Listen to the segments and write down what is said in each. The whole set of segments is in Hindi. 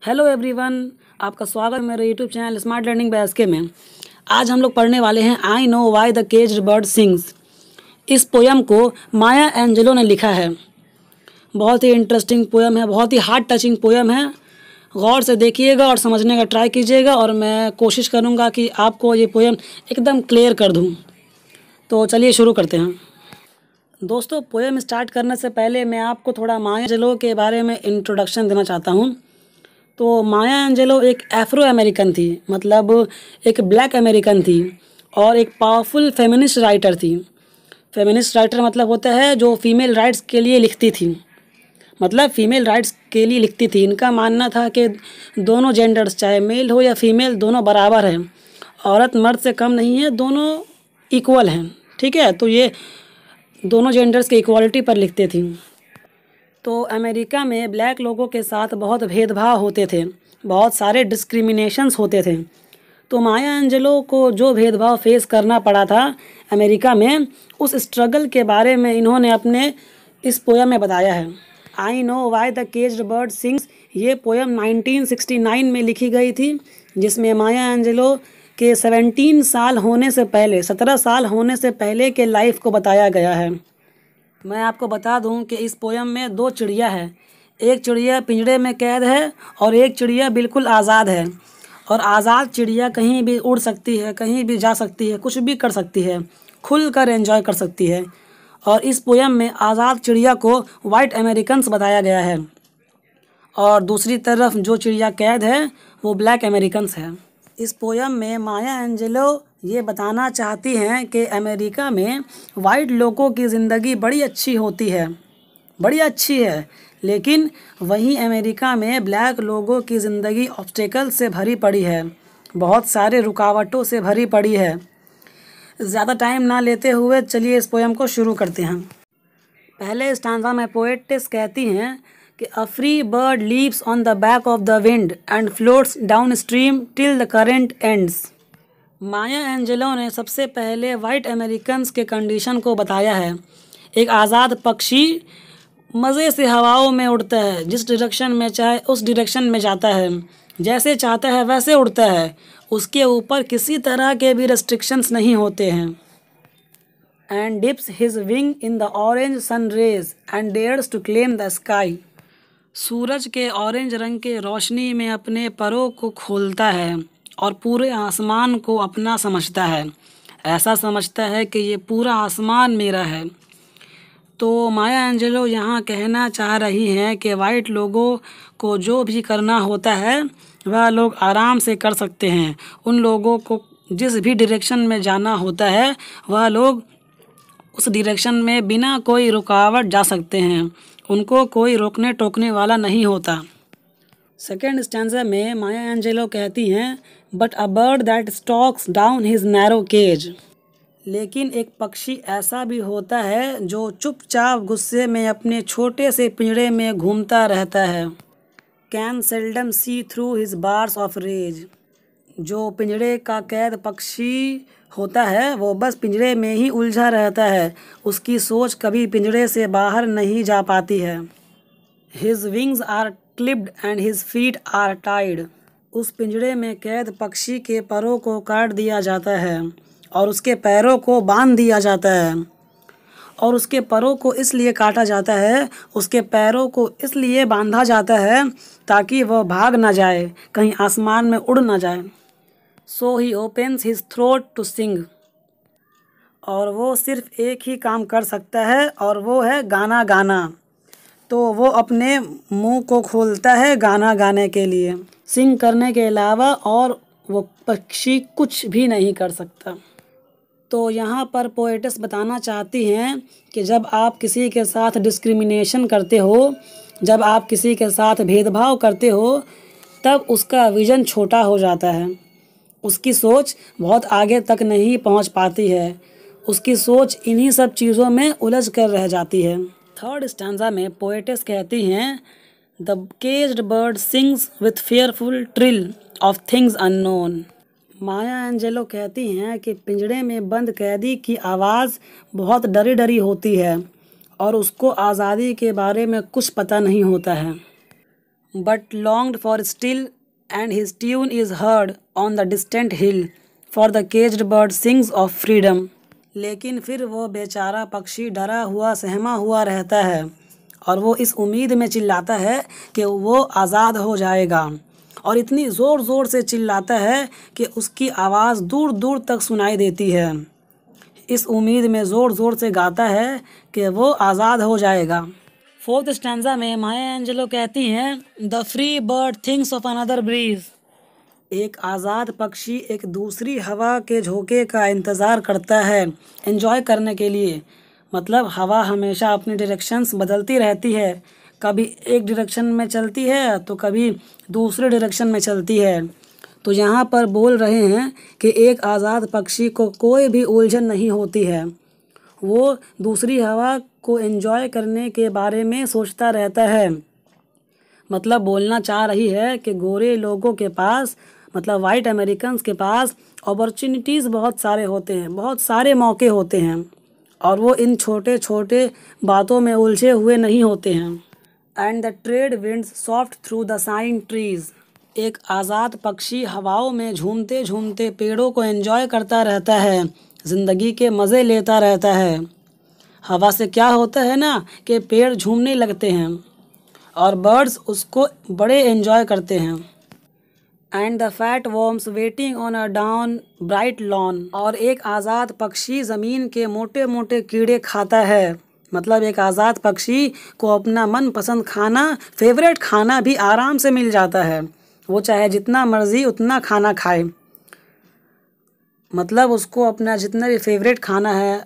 हेलो एवरीवन, आपका स्वागत है मेरे YouTube channel smart learning by SK में। आज हम लोग पढ़ने वाले हैं I know why the caged bird sings. इस पोयम को माया एंजेलो ने लिखा है। बहुत ही इंटरेस्टिंग पोयम है, बहुत ही हार्ट टचिंग पोयम है। गौर से देखिएगा और समझने का ट्राई कीजिएगा और मैं कोशिश करूँगा कि आपको ये पोयम एकदम क्लियर कर दूँ। तो चलिए शुरू करते हैं। दोस्तों, पोयम स्टार्ट करने से पहले मैं आपको थोड़ा माया एंजेलो के बारे में इंट्रोडक्शन देना चाहता हूँ। तो माया एंजेलो एक अफ्रो अमेरिकन थी, मतलब एक ब्लैक अमेरिकन थी और एक पावरफुल फेमिनिस्ट राइटर थी। फेमिनिस्ट राइटर मतलब होता है जो फीमेल राइट्स के लिए लिखती थी, मतलब फीमेल राइट्स के लिए लिखती थी। इनका मानना था कि दोनों जेंडर्स, चाहे मेल हो या फीमेल, दोनों बराबर हैं। औरत मर्द से कम नहीं है, दोनों इक्वल हैं। ठीक है, तो ये दोनों जेंडर्स के इक्वालिटी पर लिखते थी। तो अमेरिका में ब्लैक लोगों के साथ बहुत भेदभाव होते थे, बहुत सारे डिस्क्रिमिनेशंस होते थे। तो माया एंजेलो को जो भेदभाव फेस करना पड़ा था अमेरिका में, उस स्ट्रगल के बारे में इन्होंने अपने इस पोयम में बताया है। आई know why the caged bird sings ये पोयम 1969 में लिखी गई थी, जिसमें माया एंजेलो के 17 साल होने से पहले, 17 साल होने से पहले के लाइफ को बताया गया है। मैं आपको बता दूं कि इस पोयम में दो चिड़िया है। एक चिड़िया पिंजड़े में कैद है और एक चिड़िया बिल्कुल आज़ाद है। और आज़ाद चिड़िया कहीं भी उड़ सकती है, कहीं भी जा सकती है, कुछ भी कर सकती है, खुल कर एंजॉय कर सकती है। और इस पोयम में आज़ाद चिड़िया को वाइट अमेरिकन्स बताया गया है और दूसरी तरफ जो चिड़िया कैद है वो ब्लैक अमेरिकन्स है। इस पोयम में माया एंजेलो ये बताना चाहती हैं कि अमेरिका में वाइट लोगों की ज़िंदगी बड़ी अच्छी होती है, बड़ी अच्छी है, लेकिन वहीं अमेरिका में ब्लैक लोगों की ज़िंदगी ऑब्स्टेकल से भरी पड़ी है, बहुत सारे रुकावटों से भरी पड़ी है। ज़्यादा टाइम ना लेते हुए चलिए इस पोयम को शुरू करते हैं। पहले स्टांजा में पोएटेस कहती हैं कि a free bird leaves on the back of the wind and floats down stream till the current ends. Maya Angelo ने सबसे पहले वाइट अमेरिकन्स के कंडीशन को बताया है। एक आज़ाद पक्षी मज़े से हवाओं में उड़ता है, जिस डायरेक्शन में चाहे उस डायरेक्शन में जाता है, जैसे चाहता है वैसे उड़ता है, उसके ऊपर किसी तरह के भी रेस्ट्रिक्शंस नहीं होते हैं। And dips his wing in the orange sun rays and dares to claim the sky. सूरज के ऑरेंज रंग के रोशनी में अपने परों को खोलता है और पूरे आसमान को अपना समझता है। ऐसा समझता है कि ये पूरा आसमान मेरा है। तो माया एंजेलो यहाँ कहना चाह रही हैं कि वाइट लोगों को जो भी करना होता है वह लोग आराम से कर सकते हैं। उन लोगों को जिस भी डायरेक्शन में जाना होता है वह लोग उस डायरेक्शन में बिना कोई रुकावट जा सकते हैं, उनको कोई रोकने टोकने वाला नहीं होता। सेकेंड स्टैंजा में माया एंजेलो कहती हैं, but a bird that stalks down his narrow cage. लेकिन एक पक्षी ऐसा भी होता है जो चुपचाप गुस्से में अपने छोटे से पिंजरे में घूमता रहता है। Can seldom see through his bars of rage. जो पिंजरे का कैद पक्षी होता है वो बस पिंजरे में ही उलझा रहता है, उसकी सोच कभी पिंजरे से बाहर नहीं जा पाती है। His wings are clipped and his feet are tied. उस पिंजरे में कैद पक्षी के परों को काट दिया जाता है और उसके पैरों को बांध दिया जाता है। और उसके परों को इसलिए काटा जाता है, उसके पैरों को इसलिए बांधा जाता है ताकि वह भाग ना जाए, कहीं आसमान में उड़ ना जाए। So he opens his throat to sing. और वो सिर्फ एक ही काम कर सकता है और वो है गाना गाना। तो वो अपने मुंह को खोलता है गाना गाने के लिए, सिंग करने के अलावा और वो पक्षी कुछ भी नहीं कर सकता। तो यहाँ पर पोएटेस बताना चाहती हैं कि जब आप किसी के साथ डिस्क्रिमिनेशन करते हो, जब आप किसी के साथ भेदभाव करते हो, तब उसका विज़न छोटा हो जाता है, उसकी सोच बहुत आगे तक नहीं पहुँच पाती है, उसकी सोच इन्हीं सब चीज़ों में उलझ कर रह जाती है। थर्ड स्टैंजा में पोएटेस कहती हैं, the caged bird sings with fearful trill of things unknown. Maya Angelou कहती हैं कि पिंजड़े में बंद कैदी की आवाज़ बहुत डरी डरी होती है और उसको आज़ादी के बारे में कुछ पता नहीं होता है। but longed for still, and his tune is heard on the distant hill, for the caged bird sings of freedom. लेकिन फिर वो बेचारा पक्षी डरा हुआ सहमा हुआ रहता है और वो इस उम्मीद में चिल्लाता है कि वो आज़ाद हो जाएगा, और इतनी ज़ोर ज़ोर से चिल्लाता है कि उसकी आवाज़ दूर दूर तक सुनाई देती है। इस उम्मीद में ज़ोर ज़ोर से गाता है कि वो आज़ाद हो जाएगा। फोर्थ स्टैंजा में माया एंजेलो कहती हैं, the free bird thinks of another breeze. एक आज़ाद पक्षी एक दूसरी हवा के झोंके का इंतज़ार करता है एंजॉय करने के लिए। मतलब हवा हमेशा अपनी डायरेक्शंस बदलती रहती है, कभी एक डायरेक्शन में चलती है तो कभी दूसरे डायरेक्शन में चलती है। तो यहाँ पर बोल रहे हैं कि एक आज़ाद पक्षी को कोई भी उलझन नहीं होती है, वो दूसरी हवा को एंजॉय करने के बारे में सोचता रहता है। मतलब बोलना चाह रही है कि गोरे लोगों के पास, मतलब वाइट अमेरिकन्स के पास अपॉर्चुनिटीज़ बहुत सारे होते हैं, बहुत सारे मौके होते हैं, और वो इन छोटे छोटे बातों में उलझे हुए नहीं होते हैं। And the trade winds soft through the sighing trees. एक आज़ाद पक्षी हवाओं में झूमते झूमते पेड़ों को एंजॉय करता रहता है, ज़िंदगी के मज़े लेता रहता है। हवा से क्या होता है ना कि पेड़ झूमने लगते हैं और बर्ड्स उसको बड़े एंजॉय करते हैं। And the fat worms waiting on a down bright lawn. और एक आज़ाद पक्षी ज़मीन के मोटे मोटे कीड़े खाता है। मतलब एक आज़ाद पक्षी को अपना मनपसंद खाना, फेवरेट खाना भी आराम से मिल जाता है, वो चाहे जितना मर्ज़ी उतना खाना खाए। मतलब उसको अपना जितना भी फेवरेट खाना है,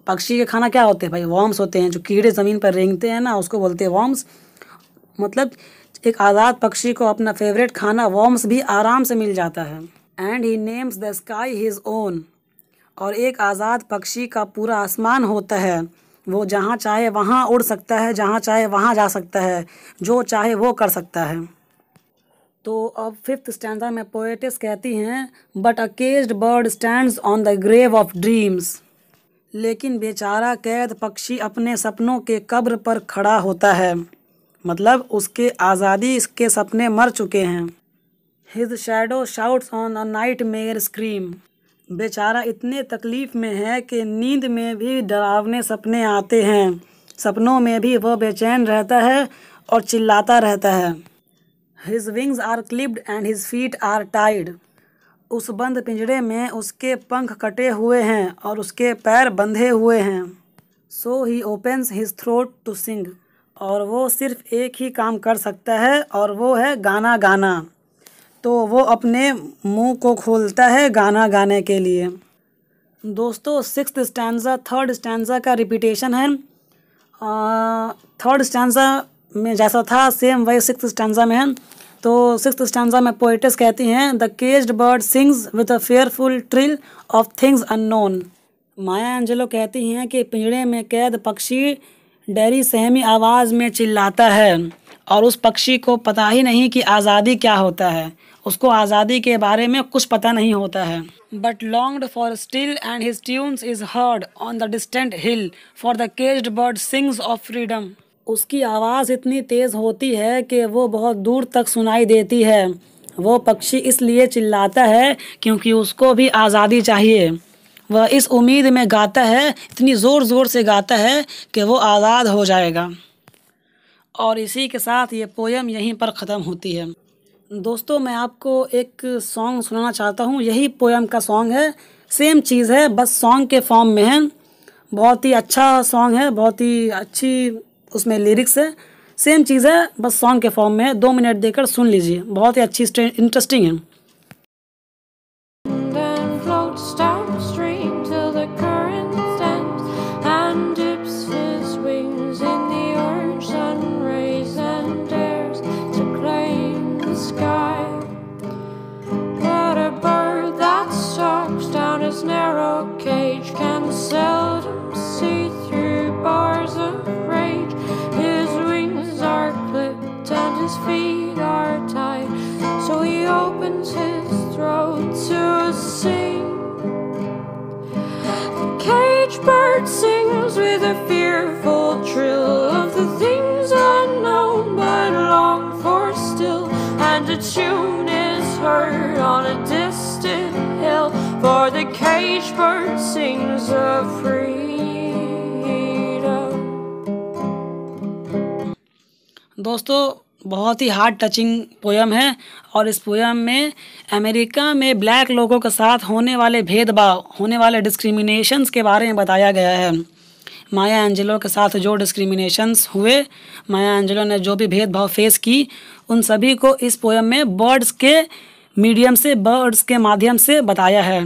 पक्षी के खाना क्या होते हैं भाई, वर्म्स होते हैं, जो कीड़े ज़मीन पर रेंगते हैं ना, उसको बोलते हैं वर्म्स। मतलब एक आज़ाद पक्षी को अपना फेवरेट खाना वर्म्स भी आराम से मिल जाता है। And he names the sky his own. और एक आज़ाद पक्षी का पूरा आसमान होता है, वो जहाँ चाहे वहाँ उड़ सकता है, जहाँ चाहे वहाँ जा सकता है, जो चाहे वो कर सकता है। तो अब फिफ्थ स्टैंजा में पोएटेस कहती हैं, but a caged bird stands on the grave of dreams. लेकिन बेचारा कैद पक्षी अपने सपनों के कब्र पर खड़ा होता है। मतलब उसके आज़ादी के सपने मर चुके हैं। His shadow shouts on a night mayor scream. बेचारा इतने तकलीफ़ में है कि नींद में भी डरावने सपने आते हैं, सपनों में भी वह बेचैन रहता है और चिल्लाता रहता है। His wings are clipped and his feet are tied. उस बंद पिंजरे में उसके पंख कटे हुए हैं और उसके पैर बंधे हुए हैं। So he opens his throat to sing. और वो सिर्फ एक ही काम कर सकता है और वो है गाना गाना। तो वो अपने मुंह को खोलता है गाना गाने के लिए। दोस्तों सिक्स्थ स्टैंजा थर्ड स्टैंजा का रिपीटेशन है। थर्ड स्टैंजा में जैसा था सेम वही सिक्स्थ स्टैंजा में है। तो सिक्स्थ स्टैंजा में पोएटेस कहती हैं, the caged bird sings with a fearful trill of things unknown. Maya Angelou कहती हैं कि पिंजरे में कैद पक्षी डरी सहमी आवाज़ में चिल्लाता है और उस पक्षी को पता ही नहीं कि आज़ादी क्या होता है, उसको आज़ादी के बारे में कुछ पता नहीं होता है। But longed for still and his tunes is heard on the distant hill, for the caged bird sings of freedom. उसकी आवाज़ इतनी तेज़ होती है कि वो बहुत दूर तक सुनाई देती है। वो पक्षी इसलिए चिल्लाता है क्योंकि उसको भी आज़ादी चाहिए। वह इस उम्मीद में गाता है, इतनी ज़ोर ज़ोर से गाता है कि वो आज़ाद हो जाएगा। और इसी के साथ ये पोयम यहीं पर ख़त्म होती है। दोस्तों मैं आपको एक सॉन्ग सुनाना चाहता हूँ, यही पोयम का सॉन्ग है, सेम चीज़ है, बस सॉन्ग के फॉर्म में है। बहुत ही अच्छा सॉन्ग है, बहुत ही अच्छी उसमें लिरिक्स है, सेम चीज़ है बस सॉन्ग के फॉर्म में है। 2 मिनट देकर सुन लीजिए, बहुत ही अच्छी इंटरेस्टिंग है। Narrow cage can seldom see through bars of rage. His wings are clipped and his feet are tied, so he opens his throat to sing. The caged bird sings with a fearful trill of the things unknown but longed for. and a tune is heard on a distant hill, for the caged bird sings of freedom. दोस्तों, बहुत ही हार्ट टचिंग पोयम है और इस पोयम में अमेरिका में ब्लैक लोगों के साथ होने वाले भेदभाव, होने वाले डिस्क्रिमिनेशंस के बारे में बताया गया है। माया एंजेलो के साथ जो डिस्क्रिमिनेशंस हुए, माया एंजेलो ने जो भी भेदभाव फेस की, उन सभी को इस पोयम में बर्ड्स के मीडियम से, बर्ड्स के माध्यम से बताया है।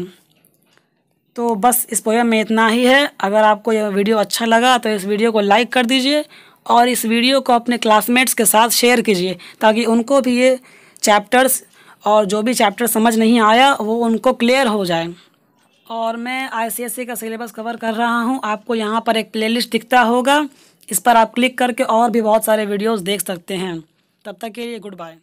तो बस इस पोयम में इतना ही है। अगर आपको यह वीडियो अच्छा लगा तो इस वीडियो को लाइक कर दीजिए और इस वीडियो को अपने क्लासमेट्स के साथ शेयर कीजिए, ताकि उनको भी ये चैप्टर्स और जो भी चैप्टर समझ नहीं आया वो उनको क्लियर हो जाए। और मैं ICSE का सिलेबस कवर कर रहा हूँ। आपको यहाँ पर एक प्लेलिस्ट दिखता होगा, इस पर आप क्लिक करके और भी बहुत सारे वीडियोस देख सकते हैं। तब तक के लिए गुड बाय।